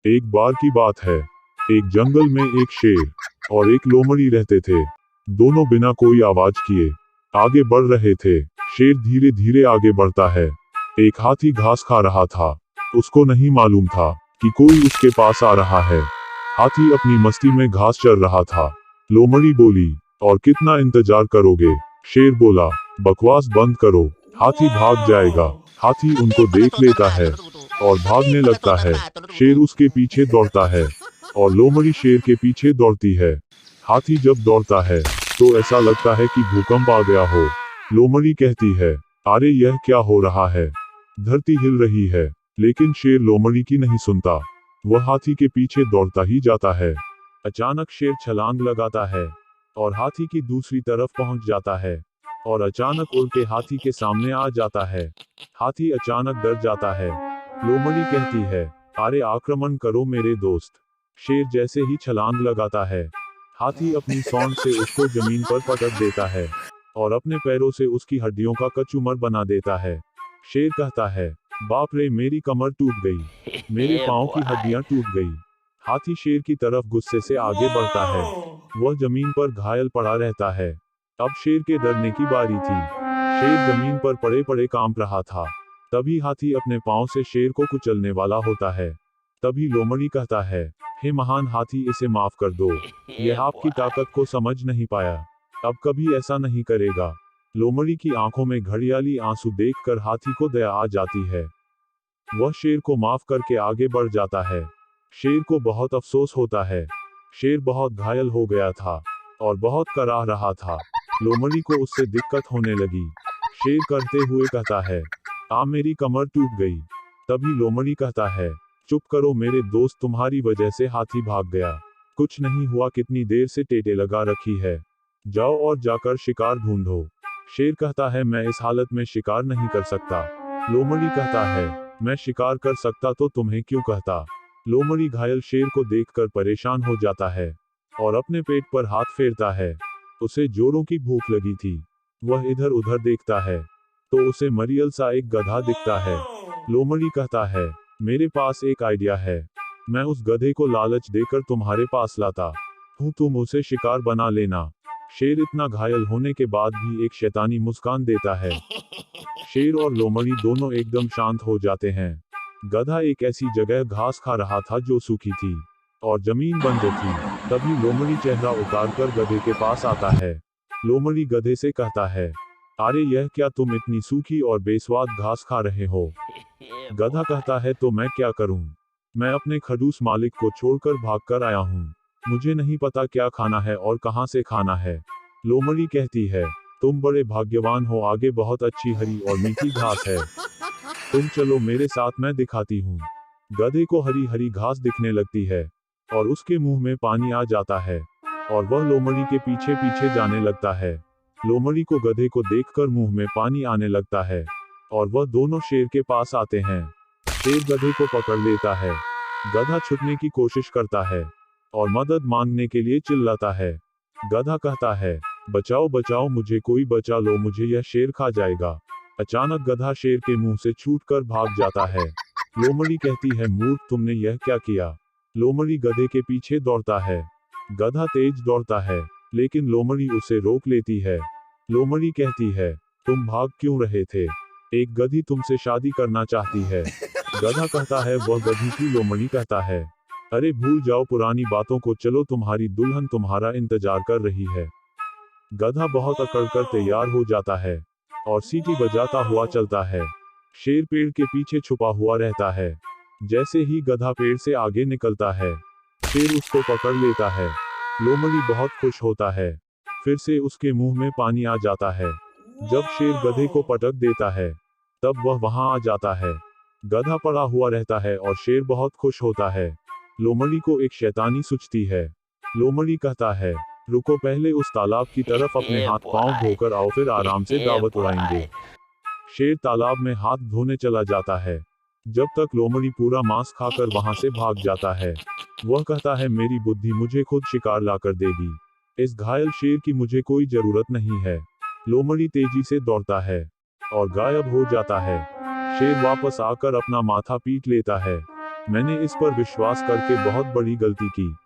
एक बार की बात है, एक जंगल में एक शेर और एक लोमड़ी रहते थे। दोनों बिना कोई आवाज किए आगे बढ़ रहे थे। शेर धीरे धीरे आगे बढ़ता है। एक हाथी घास खा रहा था। उसको नहीं मालूम था कि कोई उसके पास आ रहा है। हाथी अपनी मस्ती में घास चर रहा था। लोमड़ी बोली, और कितना इंतजार करोगे? शेर बोला, बकवास बंद करो, हाथी भाग जाएगा। हाथी उनको देख लेता है और भागने लगता है। शेर उसके पीछे दौड़ता है और लोमड़ी शेर के पीछे दौड़ती है। हाथी जब दौड़ता है तो ऐसा लगता है कि भूकंप आ गया हो। लोमड़ी कहती है, अरे यह क्या हो रहा है? धरती हिल रही है। लेकिन शेर लोमड़ी की नहीं सुनता। वह हाथी के पीछे दौड़ता ही जाता है। अचानक शेर छलांग लगाता है और हाथी की दूसरी तरफ पहुंच जाता है और अचानक उल्टे हाथी के सामने आ जाता है। हाथी अचानक डर जाता है। लोमड़ी कहती है, अरे आक्रमण करो मेरे दोस्त। शेर जैसे ही छलांग लगाता है, हाथी अपनी सूंड से उसको जमीन पर पटक देता है और अपने पैरों से उसकी हड्डियों का कचूमर बना देता है। शेर कहता है, बाप रे, मेरी कमर टूट गई, मेरे पाँव की हड्डियां टूट गई। हाथी शेर की तरफ गुस्से से आगे बढ़ता है। वह जमीन पर घायल पड़ा रहता है। अब शेर के डरने की बारी थी। शेर जमीन पर पड़े पड़े कांप रहा था। तभी हाथी अपने पांव से शेर को कुचलने वाला होता है। तभी लोमड़ी कहता है, हे महान हाथी, इसे माफ कर दो। यह आपकी ताकत को समझ नहीं पाया। अब कभी ऐसा नहीं करेगा। लोमड़ी की आंखों में घड़ियाली आंसू देखकर हाथी को दया आ जाती है। वह शेर को माफ करके आगे बढ़ जाता है। शेर को बहुत अफसोस होता है। शेर बहुत घायल हो गया था और बहुत कराह रहा था। लोमड़ी को उससे दिक्कत होने लगी। शेर करते हुए कहता है, मेरी कमर टूट गई। तभी लोमड़ी कहता है, चुप करो मेरे दोस्त, तुम्हारी वजह से हाथी भाग गया। कुछ नहीं हुआ, कितनी देर से टेटे लगा रखी है। जाओ और जाकर शिकार ढूंढो। शेर कहता है, मैं इस हालत में शिकार नहीं कर सकता। लोमड़ी कहता है, मैं शिकार कर सकता तो तुम्हें क्यों कहता। लोमड़ी घायल शेर को देखकर परेशान हो जाता है और अपने पेट पर हाथ फेरता है। उसे जोरों की भूख लगी थी। वह इधर उधर देखता है तो उसे मरियल सा एक गधा दिखता है। लोमड़ी कहता है, मेरे पास एक आइडिया है। मैं उस गधे को लालच देकर तुम्हारे पास लाता हूँ, तुम उसे शिकार बना लेना। शेर इतना घायल होने के बाद भी एक शैतानी मुस्कान देता है। शेर और लोमड़ी दोनों एकदम शांत हो जाते हैं। गधा एक ऐसी जगह घास खा रहा था जो सूखी थी और जमीन बंद थी। तभी लोमड़ी चेहरा उतारकर गधे के पास आता है। लोमड़ी गधे से कहता है, अरे यह क्या, तुम इतनी सूखी और बेस्वाद घास खा रहे हो? गधा कहता है, तो मैं क्या करूं? मैं अपने खड़ूस मालिक को छोड़कर भागकर आया हूं। मुझे नहीं पता क्या खाना है और कहां से खाना है। लोमड़ी कहती है, तुम बड़े भाग्यवान हो, आगे बहुत अच्छी हरी और मीठी घास है। तुम चलो मेरे साथ, मैं दिखाती हूँ। गधे को हरी हरी घास दिखने लगती है और उसके मुंह में पानी आ जाता है और वह लोमड़ी के पीछे पीछे जाने लगता है। लोमड़ी को गधे को देखकर मुंह में पानी आने लगता है और वह दोनों शेर के पास आते हैं। शेर गधे को पकड़ लेता है। गधा छुटने की कोशिश करता है और मदद मांगने के लिए चिल्लाता है। गधा कहता है, बचाओ बचाओ मुझे, कोई बचा लो मुझे, यह शेर खा जाएगा। अचानक गधा शेर के मुंह से छूटकर भाग जाता है। लोमड़ी कहती है, मूर्ख, तुमने यह क्या किया? लोमड़ी गधे के पीछे दौड़ता है। गधा तेज दौड़ता है लेकिन लोमड़ी उसे रोक लेती है। लोमड़ी कहती है, तुम भाग क्यों रहे थे? एक गधी तुमसे शादी करना चाहती है। गधा कहता है, वह गधी थी? लोमड़ी कहता है, अरे भूल जाओ पुरानी बातों को, चलो तुम्हारी दुल्हन तुम्हारा इंतजार कर रही है। गधा बहुत अकड़कर तैयार हो जाता है और सीटी बजाता हुआ चलता है। शेर पेड़ के पीछे छुपा हुआ रहता है। जैसे ही गधा पेड़ से आगे निकलता है, शेर उसको पकड़ लेता है। लोमड़ी बहुत खुश होता है। फिर से उसके मुंह में पानी आ जाता है। जब शेर गधे को पटक देता है, तब वह वहां आ जाता है। गधा पड़ा हुआ रहता है और शेर बहुत खुश होता है। लोमड़ी को एक शैतानी सूझती है। लोमड़ी कहता है, रुको, पहले उस तालाब की तरफ अपने हाथ पांव धोकर आओ, फिर आराम से दावत उड़ाएंगे। शेर तालाब में हाथ धोने चला जाता है। जब तक लोमड़ी पूरा मांस खाकर वहां से भाग जाता है। वह कहता है, मेरी बुद्धि मुझे खुद शिकार लाकर देगी। इस घायल शेर की मुझे कोई जरूरत नहीं है। लोमड़ी तेजी से दौड़ता है और गायब हो जाता है। शेर वापस आकर अपना माथा पीट लेता है। मैंने इस पर विश्वास करके बहुत बड़ी गलती की।